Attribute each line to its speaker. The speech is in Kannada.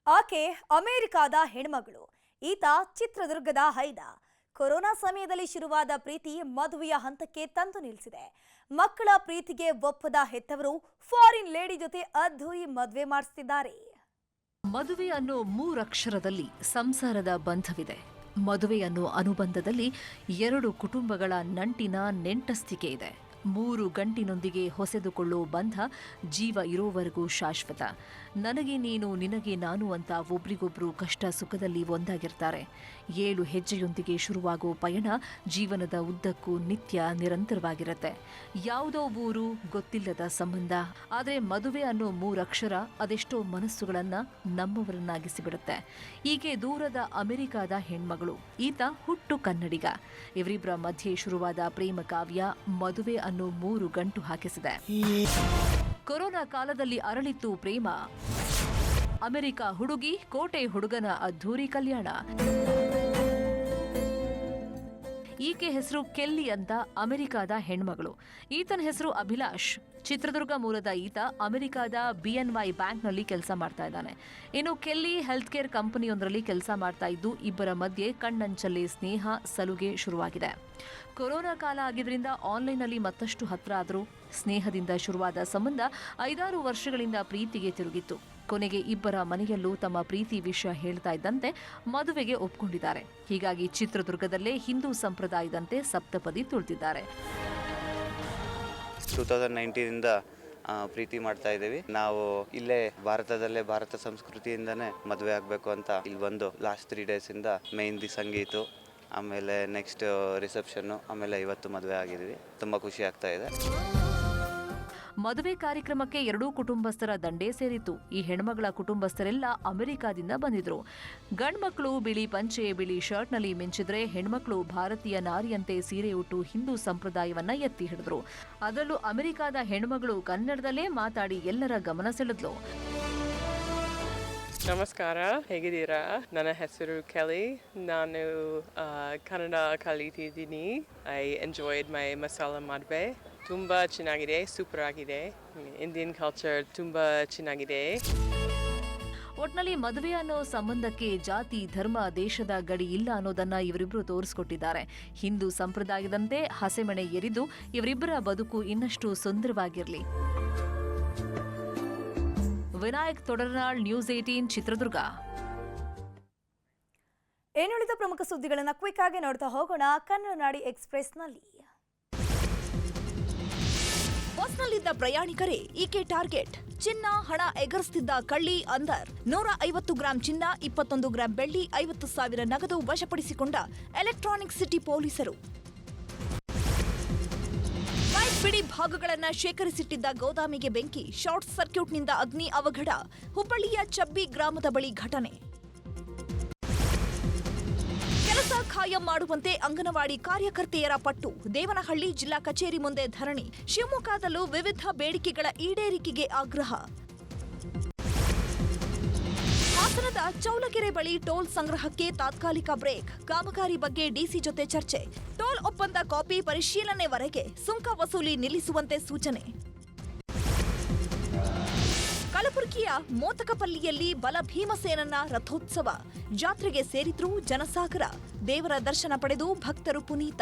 Speaker 1: ಆಕೆ ಅಮೆರಿಕಾದ ಹೆಣ್ಮಗಳು, ಈತ ಚಿತ್ರದುರ್ಗದ ಹೈದ. ಕೊರೋನಾ ಸಮಯದಲ್ಲಿ ಶುರುವಾದ ಪ್ರೀತಿ ಮದುವೆಯ ಹಂತಕ್ಕೆ ತಂದು ನಿಲ್ಲಿಸಿದೆ. ಮಕ್ಕಳ ಪ್ರೀತಿಗೆ ಒಪ್ಪದ ಹೆತ್ತವರು ಫಾರಿನ್ ಲೇಡಿ ಜೊತೆ ಅದ್ಧೂರಿ ಮದುವೆ ಮಾಡಿಸುತ್ತಿದ್ದಾರೆ.
Speaker 2: ಮದುವೆ ಅನ್ನೋ ಮೂರಕ್ಷರದಲ್ಲಿ ಸಂಸಾರದ ಬಂಧವಿದೆ. ಮದುವೆ ಅನ್ನೋ ಅನುಬಂಧದಲ್ಲಿ ಎರಡು ಕುಟುಂಬಗಳ ನಂಟಿನ ನೆಂಟಸ್ತಿಕೆ ಇದೆ. 3 ಗಂಟಿನೊಂದಿಗೆ ಹೊಸೆದುಕೊಳ್ಳೋ ಬಂಧ ಜೀವ ಇರೋವರೆಗೂ ಶಾಶ್ವತ. ನನಗೆ ನೀನು ನಿನಗೆ ನಾನು ಅಂತ ಒಬ್ರಿಗೊಬ್ರು ಕಷ್ಟ ಸುಖದಲ್ಲಿ ಒಂದಾಗಿರ್ತಾರೆ. 7 ಹೆಜ್ಜೆಯೊಂದಿಗೆ ಶುರುವಾಗೋ ಪಯಣ ಜೀವನದ ಉದ್ದಕ್ಕೂ ನಿತ್ಯ ನಿರಂತರವಾಗಿರುತ್ತೆ. ಯಾವುದೋ ಊರು, ಗೊತ್ತಿಲ್ಲದ ಸಂಬಂಧ. ಆದರೆ ಮದುವೆ ಅನ್ನೋ 3 ಅಕ್ಷರ ಅದೆಷ್ಟೋ ಮನಸ್ಸುಗಳನ್ನ ನಮ್ಮವರನ್ನಾಗಿಸಿಬಿಡುತ್ತೆ. ಈಕೆ ದೂರದ ಅಮೆರಿಕಾದ ಹೆಣ್ಮಗಳು, ಈತ ಹುಟ್ಟು ಕನ್ನಡಿಗ. ಇವರಿಬ್ಬರ ಮಧ್ಯೆ ಶುರುವಾದ ಪ್ರೇಮ ಕಾವ್ಯ ಮದುವೆ ಅನ್ನೋ 3 ಗಂಟು ಹಾಕಿಸಿದೆ. ಕೊರೋನಾ ಕಾಲದಲ್ಲಿ ಅರಳಿತ್ತು ಪ್ರೇಮ. ಅಮೆರಿಕ ಹುಡುಗಿ, ಕೋಟೆ ಹುಡುಗನ ಅದ್ಧೂರಿ ಕಲ್ಯಾಣ. ಈಕೆ ಹೆಸರು ಕೆಲ್ಲಿ ಅಂತ, ಅಮೆರಿಕಾದ ಹೆಣ್ಮಗಳು. ಈತನ ಹೆಸರು ಅಭಿಲಾಷ್. ಚಿತ್ರದುರ್ಗ ಮೂಲದ ಈತ ಅಮೆರಿಕಾದ BNY ಬ್ಯಾಂಕ್ನಲ್ಲಿ ಕೆಲಸ ಮಾಡ್ತಾ ಇದ್ದಾನೆ. ಇನ್ನು ಕೆಲ್ಲಿ ಹೆಲ್ತ್ ಕೇರ್ ಕಂಪನಿಯೊಂದರಲ್ಲಿ ಕೆಲಸ ಮಾಡ್ತಾ ಇದ್ದು ಇಬ್ಬರ ಮಧ್ಯೆ ಕಣ್ಣಂಚಲ್ಲಿ ಸ್ನೇಹ, ಸಲುಗೆ ಶುರುವಾಗಿದೆ. ಕೊರೋನಾ ಕಾಲ ಆಗಿದ್ರಿಂದ ಆನ್ಲೈನ್ನಲ್ಲಿ ಮತ್ತಷ್ಟು ಹತ್ರ ಆದರೂ ಸ್ನೇಹದಿಂದ ಶುರುವಾದ ಸಂಬಂಧ 5-6 ವರ್ಷಗಳಿಂದ ಪ್ರೀತಿಗೆ ತಿರುಗಿತ್ತು. ಕೊನೆಗೆ ಇಬ್ಬರ ಮನೆಯಲ್ಲೂ ತಮ್ಮ ಪ್ರೀತಿ ವಿಷಯ ಹೇಳ್ತಾ ಇದ್ದಂತೆ ಮದುವೆಗೆ ಒಪ್ಕೊಂಡಿದ್ದಾರೆ. ಹೀಗಾಗಿ ಚಿತ್ರದುರ್ಗದಲ್ಲೇ ಹಿಂದೂ ಸಂಪ್ರದಾಯದಂತೆ ಸಪ್ತಪದಿ ತುಳಿದಿದ್ದಾರೆ.
Speaker 3: 2019 ಪ್ರೀತಿ ಮಾಡ್ತಾ ಇದ್ದೀವಿ. ನಾವು ಇಲ್ಲೇ ಭಾರತದಲ್ಲೇ ಭಾರತ ಸಂಸ್ಕೃತಿಯಿಂದನೇ ಮದುವೆ ಆಗಬೇಕು ಅಂತ ಇಲ್ಲಿ ಬಂದು ಲಾಸ್ಟ್ 3 ಡೇಸಿಂದ ಮೆಹಂದಿ ಸಂಗೀತು, ಆಮೇಲೆ ನೆಕ್ಸ್ಟ್ ರಿಸೆಪ್ಷನ್ನು, ಆಮೇಲೆ ಇವತ್ತು ಮದುವೆ ಆಗಿದ್ದೀವಿ. ತುಂಬ ಖುಷಿ ಆಗ್ತಾ ಇದೆ.
Speaker 2: ಮದುವೆ ಕಾರ್ಯಕ್ರಮಕ್ಕೆ 2 ಕುಟುಂಬಸ್ಥರ ದಂಡೇ ಸೇರಿತ್ತು. ಈ ಹೆಣ್ಮಗಳ ಕುಟುಂಬಸ್ಥರೆಲ್ಲ ಅಮೆರಿಕಾದಿಂದ ಬಂದಿದ್ರು. ಗಂಡ್ಮಕ್ಳು ಬಿಳಿ ಪಂಚೆ, ಬಿಳಿ ಶರ್ಟ್ನಲ್ಲಿ ಮಿಂಚಿದ್ರೆ, ಹೆಣ್ಮಕ್ಳು ಭಾರತೀಯ ನಾರಿಯಂತೆ ಸೀರೆ ಉಟ್ಟು ಹಿಂದೂ ಸಂಪ್ರದಾಯವನ್ನ ಎತ್ತಿ ಹಿಡಿದ್ರು. ಅದರಲ್ಲೂ ಅಮೆರಿಕಾದ ಹೆಣ್ಮಗಳು ಕನ್ನಡದಲ್ಲೇ ಮಾತಾಡಿ ಎಲ್ಲರ ಗಮನ ಸೆಳೆದ್ಲು.
Speaker 4: ನಮಸ್ಕಾರ, ಹೇಗಿದ್ದೀರಾ? ನನ್ನ ಹೆಸರು ಕೆಲಿ. ನಾನು ಕನ್ನಡ ಕಲಿತಿದ್ದೀನಿ. ಐ ಎಂಜಾಯ್ಡ್ ಮೈ ಮಸಾಲ ಮದುವೆ. ತುಂಬ ಚೆನ್ನಾಗಿದೆ, ಸೂಪರ್ ಆಗಿದೆ. ಇಂಡಿಯನ್ ಕಲ್ಚರ್ ತುಂಬ ಚೆನ್ನಾಗಿದೆ.
Speaker 2: ಒಟ್ನಲ್ಲಿ ಮದುವೆ ಅನ್ನೋ ಸಂಬಂಧಕ್ಕೆ ಜಾತಿ, ಧರ್ಮ, ದೇಶದ ಗಡಿ ಇಲ್ಲ ಅನ್ನೋದನ್ನ ಇವರಿಬ್ರು ತೋರಿಸ್ಕೊಟ್ಟಿದ್ದಾರೆ. ಹಿಂದೂ ಸಂಪ್ರದಾಯದಂತೆ ಹಸೆಮಣೆ ಎರಿದು ಇವರಿಬ್ಬರ ಬದುಕು ಇನ್ನಷ್ಟು ಸುಂದರವಾಗಿರಲಿ. ವಿನಾಯಕ್ ತೊಡರನಾಳ್, ನ್ಯೂಸ್ 18, ಚಿತ್ರದುರ್ಗ.
Speaker 1: ಏನುಳಿದ ಪ್ರಮುಖ ಸುದ್ದಿಗಳನ್ನು ಕ್ವಿಕ್ ಆಗಿ ನೋಡ್ತಾ ಹೋಗೋಣ ಕನ್ನಡ ನಾಡಿ ಎಕ್ಸ್‌ಪ್ರೆಸ್‌ನಲ್ಲಿ.
Speaker 5: ಬಸ್ನಲ್ಲಿದ್ದ ಪ್ರಯಾಣಿಕರೇ ಈಕೆ ಟಾರ್ಗೆಟ್. ಚಿನ್ನ, ಹಣ ಎಗರಿಸುತ್ತಿದ್ದ ಕಳ್ಳಿ ಅಂದರ್. 150 ಗ್ರಾಂ ಚಿನ್ನ, 21 ಗ್ರಾಂ ಬೆಳ್ಳಿ, 50,000 ನಗದು ವಶಪಡಿಸಿಕೊಂಡ ಎಲೆಕ್ಟ್ರಾನಿಕ್ ಸಿಟಿ ಪೊಲೀಸರು. ಬೈಕ್ ಬಿಡಿ ಭಾಗಗಳನ್ನು ಶೇಖರಿಸಿಟ್ಟಿದ್ದ ಗೋದಾಮಿಗೆ ಬೆಂಕಿ, ಶಾರ್ಟ್ ಸರ್ಕ್ಯೂಟ್ನಿಂದ ಅಗ್ನಿ ಅವಘಡ. ಹುಬ್ಬಳ್ಳಿಯ ಚಬ್ಬಿ ಗ್ರಾಮದ ಬಳಿ ಘಟನೆ. ಕೆಲಸ ಖಾಯಂ ಮಾಡುವಂತೆ ಅಂಗನವಾಡಿ ಕಾರ್ಯಕರ್ತೆಯರ ಪಟ್ಟು. ದೇವನಹಳ್ಳಿ ಜಿಲ್ಲಾ ಕಚೇರಿ ಮುಂದೆ ಧರಣಿ. ಶಿವಮೊಗ್ಗದಲ್ಲೂ ವಿವಿಧ ಬೇಡಿಕೆಗಳ ಈಡೇರಿಕೆಗೆ ಆಗ್ರಹ. ಹಾಸನದ ಚೌಲಕೆರೆ ಬಳಿ ಟೋಲ್ ಸಂಗ್ರಹಕ್ಕೆ ತಾತ್ಕಾಲಿಕ ಬ್ರೇಕ್. ಕಾಮಗಾರಿ ಬಗ್ಗೆ ಡಿಸಿ ಜೊತೆ ಚರ್ಚೆ. ಟೋಲ್ ಒಪ್ಪಂದ ಕಾಪಿ ಪರಿಶೀಲನೆವರೆಗೆ ಸುಂಕ ವಸೂಲಿ ನಿಲ್ಲಿಸುವಂತೆ ಸೂಚನೆ. ಕಲಬುರಗಿಯ ಮೋತಕಪಲ್ಲಿಯಲ್ಲಿ ಬಲ ಭೀಮಸೇನನ ರಥೋತ್ಸವ. ಜಾತ್ರೆಗೆ ಸೇರಿದ್ರು ಜನಸಾಗರ. ದೇವರ ದರ್ಶನ ಪಡೆದು ಭಕ್ತರು ಪುನೀತ.